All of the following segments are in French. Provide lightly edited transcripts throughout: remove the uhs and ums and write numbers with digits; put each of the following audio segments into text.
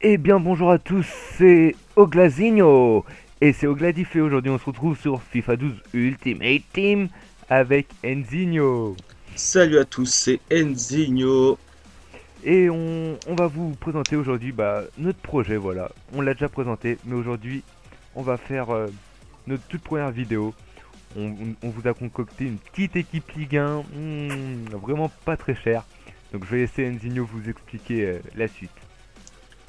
Eh bien bonjour à tous, c'est Oglazinho et c'est Ogladif et aujourd'hui on se retrouve sur FIFA 12 Ultimate Team avec Enzinho. Salut à tous, c'est Enzinho. Et on va vous présenter aujourd'hui notre projet, voilà. On l'a déjà présenté, mais aujourd'hui on va faire notre toute première vidéo. On vous a concocté une petite équipe Ligue 1, vraiment pas très chère. Donc je vais laisser Enzinho vous expliquer la suite.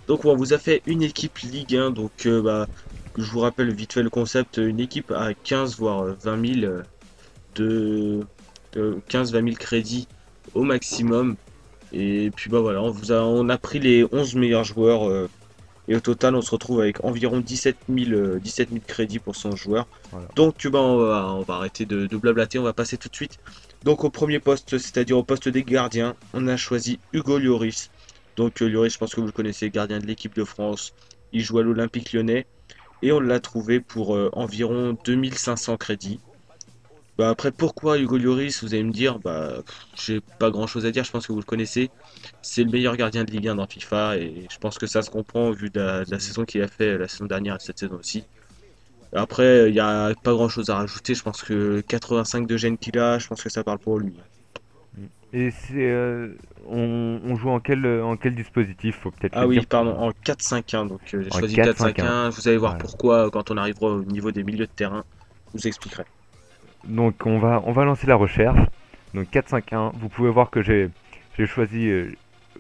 Donc on vous a fait une équipe Ligue 1, je vous rappelle vite fait le concept, une équipe à 15 voire 20 000 de 15-20 000 crédits au maximum. Et puis bah voilà, on a pris les 11 meilleurs joueurs et au total on se retrouve avec environ 17 000 crédits pour 100 joueurs. Voilà. Donc on va arrêter de blablater, on va passer tout de suite. Donc au premier poste, c'est-à-dire au poste des gardiens, on a choisi Hugo Lloris. Donc Lloris, je pense que vous le connaissez, gardien de l'équipe de France. Il joue à l'Olympique Lyonnais et on l'a trouvé pour environ 2500 crédits. Bah après, pourquoi Hugo Lloris, vous allez me dire, j'ai pas grand-chose à dire, je pense que vous le connaissez. C'est le meilleur gardien de Ligue 1 dans FIFA et je pense que ça se comprend vu de la saison qu'il a fait la saison dernière et cette saison aussi. Après, il n'y a pas grand-chose à rajouter, je pense que 85 de gène qu'il a, je pense que ça parle pour lui. Et on joue en quel dispositif, faut peut-être Ah le dire oui, pardon, pour en 4-5-1, donc j'ai en choisi 4-5-1. 4-5-1, vous allez voir Voilà. pourquoi quand on arrivera au niveau des milieux de terrain, je vous expliquerai. Donc on va lancer la recherche. Donc 4-5-1, vous pouvez voir que j'ai choisi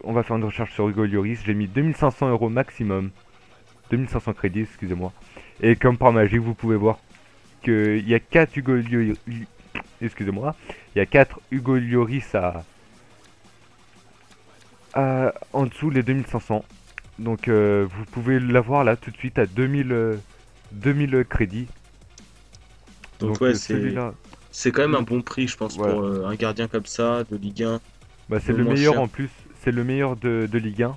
on va faire une recherche sur Hugo Lloris, j'ai mis 2500 euros maximum, 2500 crédits, excusez-moi. Et comme par magie, vous pouvez voir qu'il y a 4 Hugo Lloris, excusez-moi, il y a 4 Hugo Lloris en dessous les 2500. Donc vous pouvez l'avoir là tout de suite à 2000 crédits. Donc Donc ouais, celui-là, c'est quand même un celui- bon prix, je pense, voilà. pour un gardien comme ça, de Ligue 1, C'est le le moins meilleur cher. en plus, c'est le meilleur de Ligue 1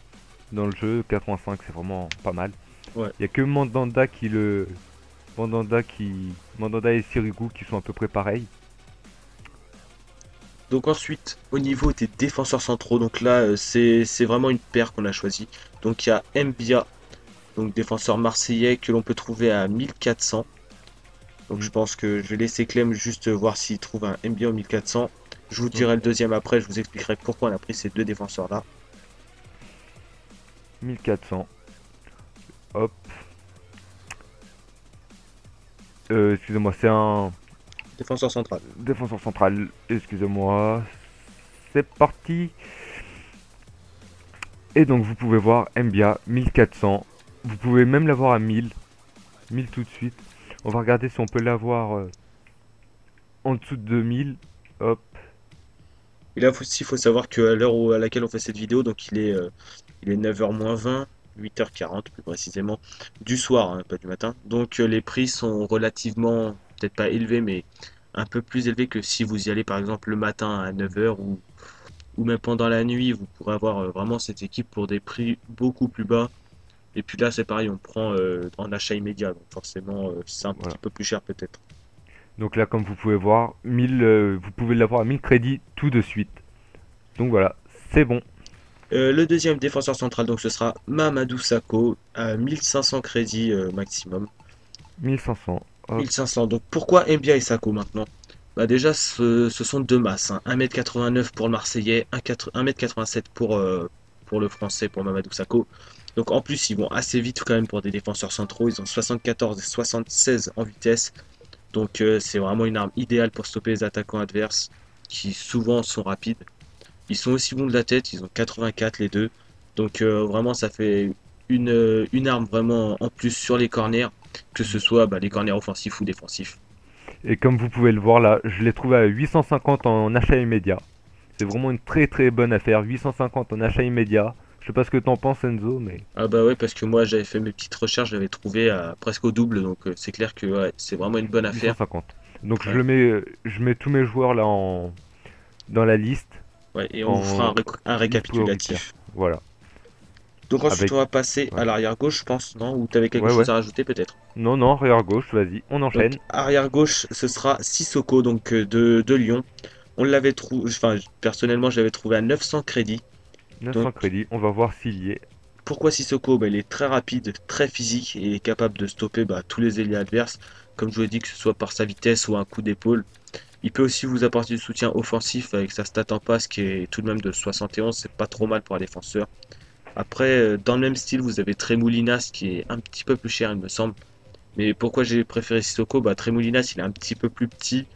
dans le jeu. 85, c'est vraiment pas mal. Ouais. Il y a que Mandanda et Sirigu qui sont à peu près pareils. Donc ensuite, au niveau des défenseurs centraux, donc là, c'est vraiment une paire qu'on a choisi. Donc il y a Mbia, donc défenseur marseillais que l'on peut trouver à 1400. Donc Mm. je pense que je vais laisser Clem juste voir s'il trouve un Mbia au 1400. Je vous Donc dirai le deuxième après, je vous expliquerai pourquoi on a pris ces deux défenseurs-là. 1400. Hop. Excusez-moi, c'est un Défenseur central. défenseur central. Excusez-moi. C'est parti. Et donc vous pouvez voir Mbia 1400. Vous pouvez même l'avoir à 1000. 1000 tout de suite. On va regarder si on peut l'avoir en dessous de 2000. Hop. Et là aussi, il faut savoir qu'à l'heure à laquelle on fait cette vidéo, donc il est 9h moins 20, 8h40 plus précisément, du soir, hein, pas du matin. Donc les prix sont relativement, peut-être pas élevés, mais un peu plus élevés que si vous y allez par exemple le matin à 9h ou même pendant la nuit, vous pourrez avoir vraiment cette équipe pour des prix beaucoup plus bas. Et puis là, c'est pareil, on prend en achat immédiat, donc forcément, c'est un petit Voilà. peu plus cher peut-être. Donc là, comme vous pouvez voir, 1000, vous pouvez l'avoir à 1000 crédits tout de suite. Donc voilà, c'est bon. Le deuxième défenseur central, donc ce sera Mamadou Sakho à 1500 crédits maximum. 1500. Hop. 1500. Donc pourquoi Mbia et Sakho maintenant? Bah déjà, ce sont deux masses, hein. 1,89 m pour le Marseillais, 1,87 m pour le Français, pour Mamadou Sakho. Donc en plus, ils vont assez vite quand même pour des défenseurs centraux. Ils ont 74 et 76 en vitesse. Donc c'est vraiment une arme idéale pour stopper les attaquants adverses qui souvent sont rapides. Ils sont aussi bons de la tête, ils ont 84 les deux. Donc vraiment ça fait une arme vraiment en plus sur les corners, que ce soit les corners offensifs ou défensifs. Et comme vous pouvez le voir là, je l'ai trouvé à 850 en achat immédiat. C'est vraiment une très très bonne affaire. 850 en achat immédiat. Je sais pas ce que t'en penses Enzo, mais Ah bah ouais, parce que moi j'avais fait mes petites recherches, j'avais trouvé à presque au double, donc c'est clair que ouais, c'est vraiment une bonne affaire. 850. Donc Ouais, je mets tous mes joueurs là dans la liste. ouais, et on vous fera En un liste prioritaire. récapitulatif. Voilà. Donc ensuite Avec. on va passer à Ouais. l'arrière gauche, je pense, non? Ou t'avais quelque Ouais, ouais. chose à rajouter peut-être? Non, non, arrière gauche, vas-y, on Donc enchaîne. arrière gauche, ce sera Sissoko, donc de Lyon. On l'avait trouvé, enfin personnellement je l'avais trouvé à 900 crédits. Donc 900 crédits, on va voir s'il y est. Pourquoi Sissoko? Bah, il est très rapide, très physique et est capable de stopper tous les ailiers adverses, comme je vous l'ai dit, que ce soit par sa vitesse ou un coup d'épaule. Il peut aussi vous apporter du soutien offensif avec sa stat en passe qui est tout de même de 71, c'est pas trop mal pour un défenseur. Après, dans le même style, vous avez Tremoulinas qui est un petit peu plus cher, il me semble. Mais pourquoi j'ai préféré Sissoko? Tremoulinas, il est un petit peu plus petit,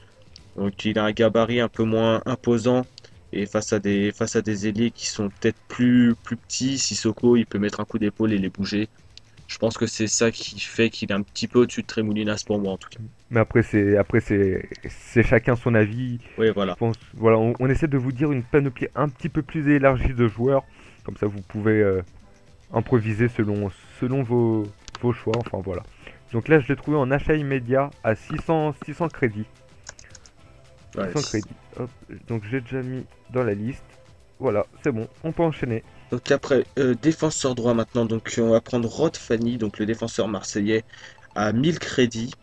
donc il a un gabarit un peu moins imposant. Et face à des ailiers qui sont peut-être plus petits, Sissoko, il peut mettre un coup d'épaule et les bouger. Je pense que c'est ça qui fait qu'il est un petit peu au-dessus de Tremoulinas pour moi en tout cas. Mais c'est chacun son avis. Oui, Je voilà. pense, voilà, on essaie de vous dire une panoplie un petit peu plus élargie de joueurs. Comme ça, vous pouvez improviser selon vos choix. Enfin voilà. Donc là, je l'ai trouvé en achat immédiat à 600 crédits. Ouais. 600 crédits. Hop, donc j'ai déjà mis dans la liste. Voilà, c'est bon, on peut enchaîner. Donc après, défenseur droit maintenant. Donc on va prendre Rod Fanny, donc le défenseur marseillais, à 1000 crédits.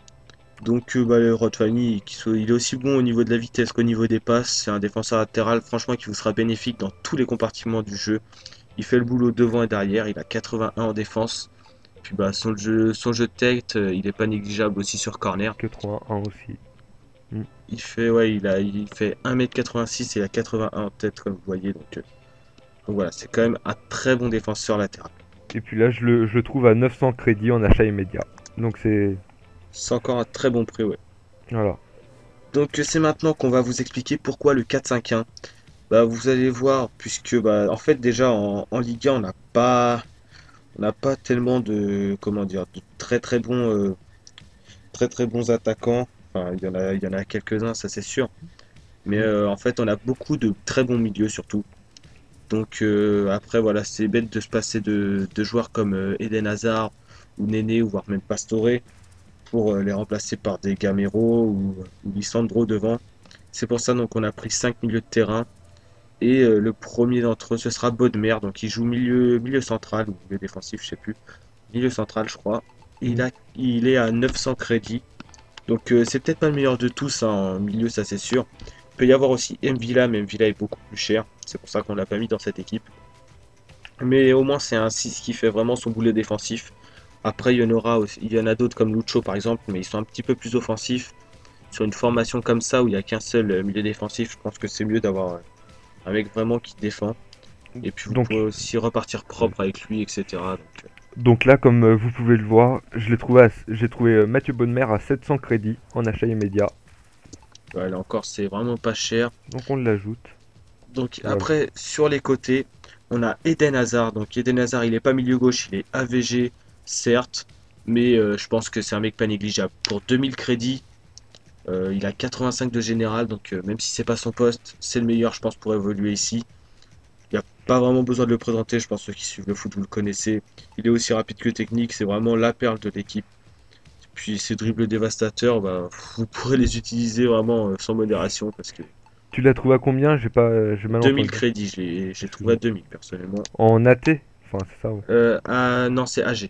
Donc le Rod Fanny, il est aussi bon au niveau de la vitesse qu'au niveau des passes. C'est un défenseur latéral, franchement, qui vous sera bénéfique dans tous les compartiments du jeu. Il fait le boulot devant et derrière. Il a 81 en défense. Puis son jeu de tête, il est pas négligeable aussi sur corner. 81 aussi. Mm. Il fait 1m86 et il a 81 en tête, comme vous voyez. Donc voilà, c'est quand même un très bon défenseur latéral. Et puis là, je le trouve à 900 crédits en achat immédiat. Donc c'est... C'est encore un très bon prix, ouais. Voilà. Donc c'est maintenant qu'on va vous expliquer pourquoi le 4-5-1. Vous allez voir, puisque en fait déjà en Ligue 1, on n'a pas tellement de comment dire de très très bons attaquants. Enfin, il y en a quelques-uns, ça c'est sûr. Mais en fait, on a beaucoup de très bons milieux surtout. Donc après voilà, c'est bête de se passer de joueurs comme Eden Hazard ou Néné ou voire même Pastore pour les remplacer par des Gamero ou Lisandro devant. C'est pour ça donc on a pris 5 milieux de terrain. Et le premier d'entre eux, ce sera Bodmer. Donc il joue milieu central ou milieu défensif, je sais plus. Milieu central, je crois. Et il est à 900 crédits. Donc c'est peut-être pas le meilleur de tous hein, en milieu, ça c'est sûr. Il peut y avoir aussi Mvila, mais Mvila est beaucoup plus cher. C'est pour ça qu'on l'a pas mis dans cette équipe. Mais au moins c'est un 6 qui fait vraiment son boulet défensif. Après il y en a d'autres comme Lucho par exemple, mais ils sont un petit peu plus offensifs. Sur une formation comme ça où il n'y a qu'un seul milieu défensif, je pense que c'est mieux d'avoir un mec vraiment qui défend. Et puis vous Donc, pourrez aussi repartir propre avec lui, etc. donc là, comme vous pouvez le voir, j'ai trouvé Mathieu Bonnemer à 700 crédits en achat immédiat. Là encore, c'est vraiment pas cher. Donc on l'ajoute. Donc Voilà. après, sur les côtés, on a Eden Hazard. Donc Eden Hazard, il est pas milieu gauche, il est AVG, certes. Mais je pense que c'est un mec pas négligeable. Pour 2000 crédits, il a 85 de général. Donc même si c'est pas son poste, c'est le meilleur, je pense, pour évoluer ici. Il n'y a pas vraiment besoin de le présenter, je pense que ceux qui suivent le foot, vous le connaissez. Il est aussi rapide que technique, c'est vraiment la perle de l'équipe. Puis ces dribbles dévastateurs, vous pourrez les utiliser vraiment sans modération parce que Tu l'as trouvé à combien? J'ai mal 2000 entendu. crédits, j'ai trouvé à 2000 personnellement. En AT? Enfin, c'est ça, ouais. Non, c'est AG.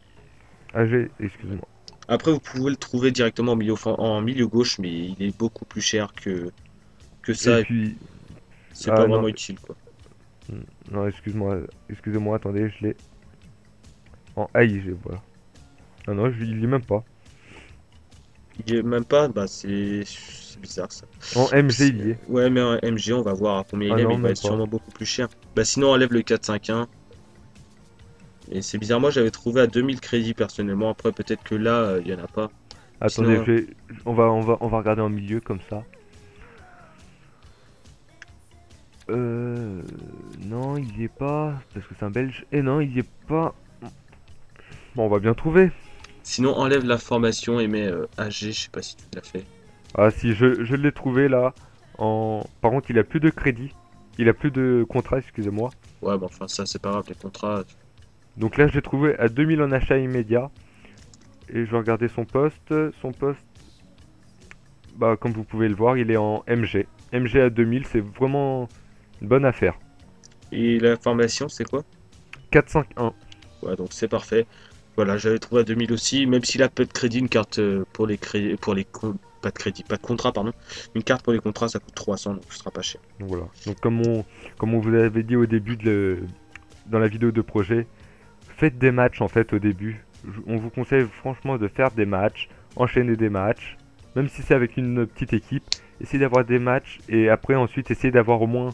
AG, excuse-moi. Après, vous pouvez le trouver directement en milieu gauche, mais il est beaucoup plus cher que Et ça et puis... c'est pas Ah non, vraiment utile quoi. non, excusez-moi, attendez, je l'ai en AIG, voilà. Non, non, il est même pas. Il est même pas, c'est bizarre ça. En MG, il y est. Ouais, mais en MG, on va voir à combien Ah il est, mais non, il va même être pas. sûrement beaucoup plus cher. Sinon, enlève le 4-5-1. Et c'est bizarre, moi j'avais trouvé à 2000 crédits personnellement. Après, peut-être que là, il y en a pas. Attendez, Sinon, on va regarder en milieu comme ça. Non, il y est pas, parce que c'est un Belge. Et non, il y est pas. Bon, on va bien trouver. sinon enlève la formation et mets AG, je sais pas si tu l'as fait. Ah si, je l'ai trouvé là. Par contre, il a plus de crédit. Il a plus de contrat, excusez-moi. Ouais, enfin, ça c'est pas grave, les contrats. Donc là, je l'ai trouvé à 2000 en achat immédiat. Et je vais regarder son poste. Son poste, bah, comme vous pouvez le voir, il est en MG. MG à 2000, c'est vraiment une bonne affaire. Et la formation, c'est quoi? 4-5-1. Ouais, donc c'est parfait. Voilà, j'avais trouvé à 2000 aussi, même s'il a peu de crédit, une carte pour les crédits, pas de crédit, pas de contrat, pardon. Une carte pour les contrats, ça coûte 300, donc ce sera pas cher. Donc voilà. Donc comme on vous avait dit au début dans la vidéo de projet, faites des matchs en fait au début. On vous conseille franchement de faire des matchs, enchaîner des matchs, même si c'est avec une petite équipe. Essayez d'avoir des matchs et après ensuite essayez d'avoir au moins,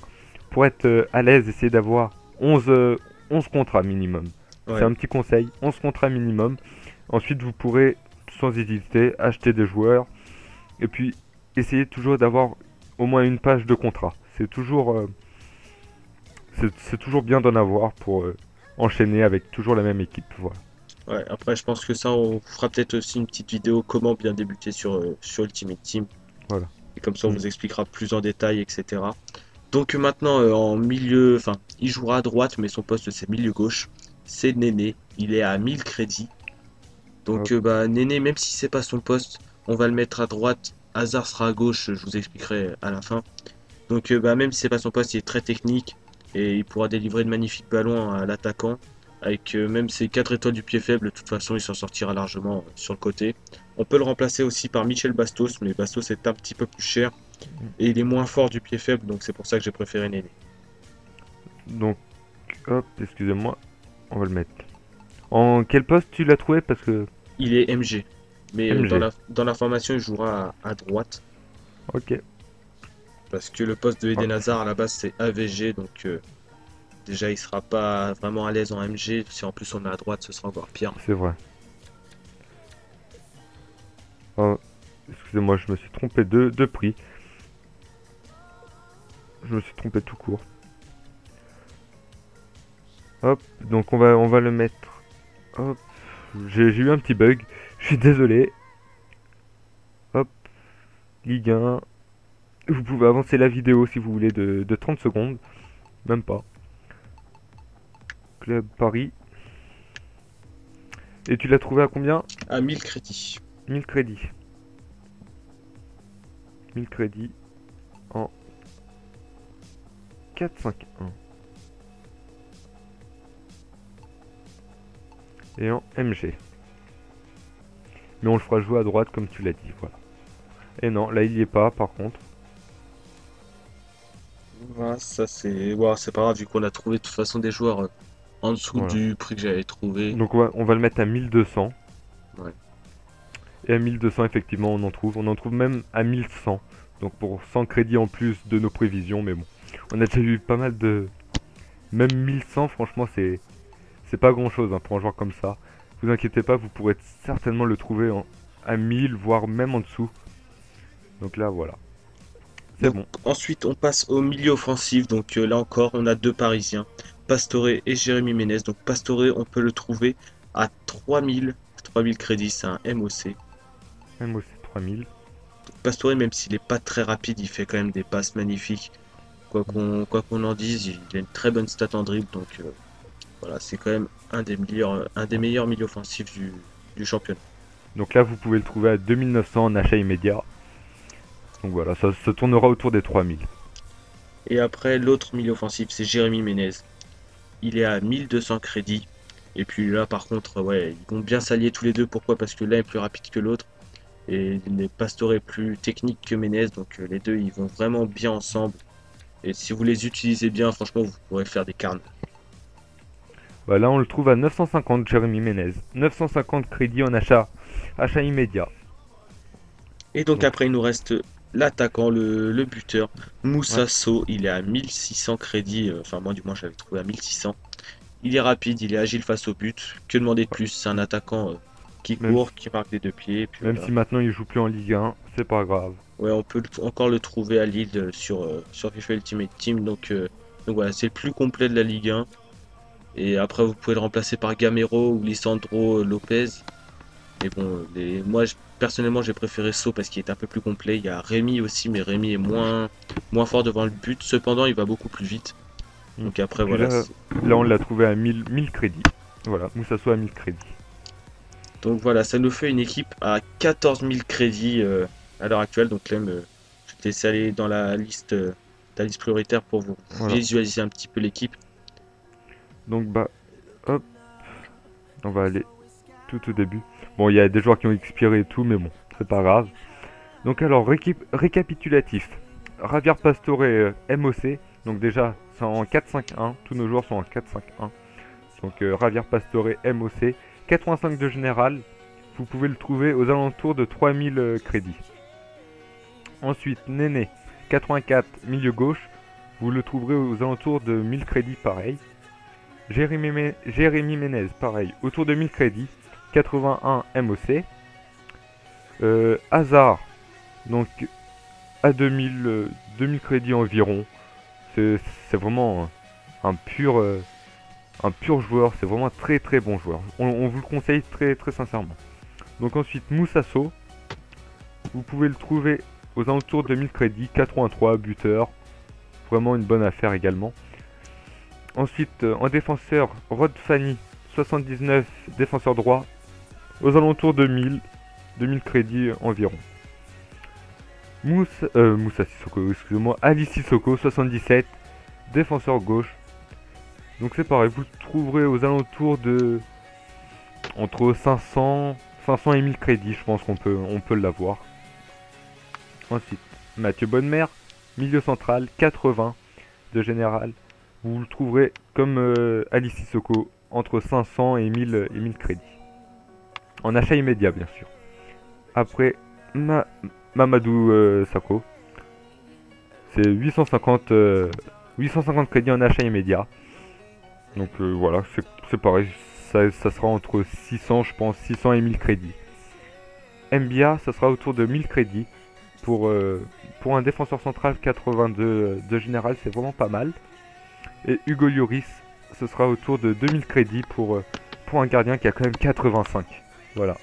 pour être à l'aise, essayez d'avoir 11 contrats minimum. C'est Ouais, un petit conseil, 11 contrats minimum. Ensuite vous pourrez sans hésiter acheter des joueurs et puis essayez toujours d'avoir au moins une page de contrat. C'est toujours bien d'en avoir pour enchaîner avec toujours la même équipe. Voilà. ouais. Après, je pense que ça, on fera peut-être aussi une petite vidéo comment bien débuter sur Ultimate Team. Voilà. Et comme ça, on Mm. vous expliquera plus en détail, etc. Donc maintenant, en milieu, enfin, il jouera à droite, mais son poste c'est milieu gauche. C'est Néné. Il est à 1000 crédits. Donc Hop. bah Néné, même si c'est pas son poste, on va le mettre à droite. Hazard sera à gauche, je vous expliquerai à la fin. Donc bah, même si c'est pas son poste, il est très technique et il pourra délivrer de magnifiques ballons à l'attaquant. Avec même ses 4 étoiles du pied faible, de toute façon, il s'en sortira largement sur le côté. On peut le remplacer aussi par Michel Bastos, mais Bastos est un petit peu plus cher et il est moins fort du pied faible, donc c'est pour ça que j'ai préféré Néné. Donc, hop, excusez-moi, on va le mettre. En quel poste tu l'as trouvé? Parce que Il est MG, mais MG. dans la formation, il jouera à droite Ok. parce que le poste de Ah, Eden Hazard à la base c'est AVG, donc déjà il sera pas vraiment à l'aise en MG. Si en plus on est à droite, ce sera encore pire. c'est vrai. Oh, excusez-moi, je me suis trompé de prix. Je me suis trompé tout court. Hop, donc on va le mettre. Hop, j'ai eu un petit bug. Je suis désolé. Hop, Ligue 1. Vous pouvez avancer la vidéo si vous voulez de 30 secondes. Même pas. Club Paris. Et tu l'as trouvé à combien? À 1000 crédits. 1000 crédits. 1000 crédits en 4-5-1. Et en MG. Mais on le fera jouer à droite comme tu l'as dit, voilà. Et non, là il y est pas par contre. Voilà, ça c'est c'est pas grave vu qu'on a trouvé de toute façon des joueurs en dessous Voilà. du prix que j'avais trouvé. Donc on va le mettre à 1200. Ouais. Et à 1200 effectivement on en trouve. On en trouve même à 1100. Donc pour 100 crédits en plus de nos prévisions. Mais bon, on a déjà eu pas mal de... Même 1100 franchement c'est pas grand chose pour un joueur comme ça. Vous inquiétez pas, vous pourrez certainement le trouver à 1000 voire même en dessous. Donc là voilà. C'est Donc bon. ensuite on passe au milieu offensif. Donc là encore on a deux Parisiens, Pastore et Jérémy Ménez. Donc Pastore on peut le trouver à 3000 crédits, c'est un MOC. Même aussi 3000. Pastore même s'il est pas très rapide, il fait quand même des passes magnifiques. Quoi qu'on en dise, il a une très bonne stat en dribble. Donc voilà, c'est quand même un des meilleurs milieux offensifs du championnat. Donc là vous pouvez le trouver à 2900 en achat immédiat. Donc voilà, ça se tournera autour des 3000. Et après, l'autre milieu offensif, c'est Jérémy Ménez. Il est à 1200 crédits. Et puis là, par contre, ouais, ils vont bien s'allier tous les deux. Pourquoi? Parce que l'un est plus rapide que l'autre. Et les Pastore est plus technique que Ménez. Donc les deux, ils vont vraiment bien ensemble. Et si vous les utilisez bien, franchement, vous pourrez faire des carnes. Bah là on le trouve à 950 Jérémy Ménez. 950 crédits en achat immédiat. Et donc Donc après, il nous reste l'attaquant, le buteur, ouais, Moussa Sow. Il est à 1600 crédits. Enfin, moi, du moins, je l'avais trouvé à 1600. Il est rapide, il est agile face au but. Que demander de ouais. plus? C'est un attaquant qui Même court, si, qui marque des deux pieds. Et puis même voilà. si maintenant il joue plus en Ligue 1, c'est pas grave. Ouais, on peut encore le trouver à Lille sur FIFA Ultimate Team. Donc voilà, c'est le plus complet de la Ligue 1. Et après, vous pouvez le remplacer par Gamero ou Lisandro Lopez. Mais bon, personnellement, j'ai préféré So parce qu'il est un peu plus complet. Il y a Rémi aussi, mais Rémi est moins fort devant le but. Cependant, il va beaucoup plus vite. Mm. Donc Et après, puis voilà. là on l'a trouvé à 1000 crédits. Voilà, Moussa Sow à 1000 crédits. Donc voilà, ça nous fait une équipe à 14 000 crédits à l'heure actuelle. Donc là, je vais te laisser aller dans ta liste prioritaire pour vous Voilà. visualiser un petit peu l'équipe. Donc bah hop, on va aller tout au début. Bon, il y a des joueurs qui ont expiré et tout, mais bon, c'est pas grave. Donc alors, récapitulatif. Javier Pastore MOC. Donc déjà, c'est en 4-5-1. Tous nos joueurs sont en 4-5-1. Donc Javier Pastore MOC. 85 de général. Vous pouvez le trouver aux alentours de 3000 crédits. Ensuite, Néné. 84 milieu gauche. Vous le trouverez aux alentours de 1000 crédits pareil. Jérémy Ménez, pareil, autour de 1000 crédits. 81 MOC. Hazard, donc à 2000 crédits environ. C'est vraiment un pur joueur, c'est vraiment un très très bon joueur. On vous le conseille très très sincèrement. Donc ensuite Moussasso, vous pouvez le trouver aux alentours de 1000 crédits, 83 buteur, vraiment une bonne affaire également. Ensuite en défenseur, Rod Fanny, 79 défenseur droit, aux alentours de 2000 crédits environ. Moussa Sissoko, excusez-moi, Ali Sissoko, 77, défenseur gauche. Donc c'est pareil, vous le trouverez aux alentours de entre 500 et 1000 crédits, je pense qu'on peut l'avoir. Ensuite, Mathieu Bonnemer, milieu central, 80 de général. Vous le trouverez comme Ali Sissoko, entre 500 et 1000 crédits. En achat immédiat, bien sûr. Après, Mamadou Sakho. C'est 850 crédits en achat immédiat. Donc voilà, c'est pareil. Ça sera entre 600, je pense, 600 et 1000 crédits. Mbia, ça sera autour de 1000 crédits. Pour un défenseur central 82 de général, c'est vraiment pas mal. Et Hugo Lloris, ce sera autour de 2000 crédits pour un gardien qui a quand même 85. Voilà.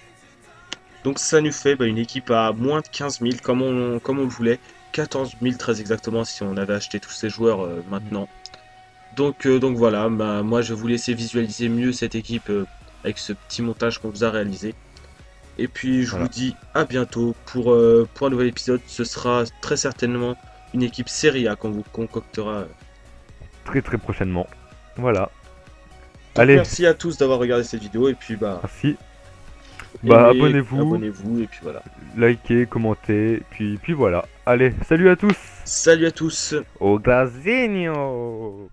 Donc ça nous fait une équipe à moins de 15 000 comme on le voulait. 14 000 très exactement si on avait acheté tous ces joueurs maintenant. Donc voilà, moi je vais vous laisser visualiser mieux cette équipe avec ce petit montage qu'on vous a réalisé. Et puis je vous dis à bientôt pour un nouvel épisode. Ce sera très certainement une équipe Serie A qu'on vous concoctera. Très très prochainement. Voilà. Donc, allez. Merci à tous d'avoir regardé cette vidéo et puis merci. Abonnez-vous. Abonnez-vous et puis voilà. Likez, commentez, puis voilà. Allez, salut à tous. Salut à tous. Au Glazinho.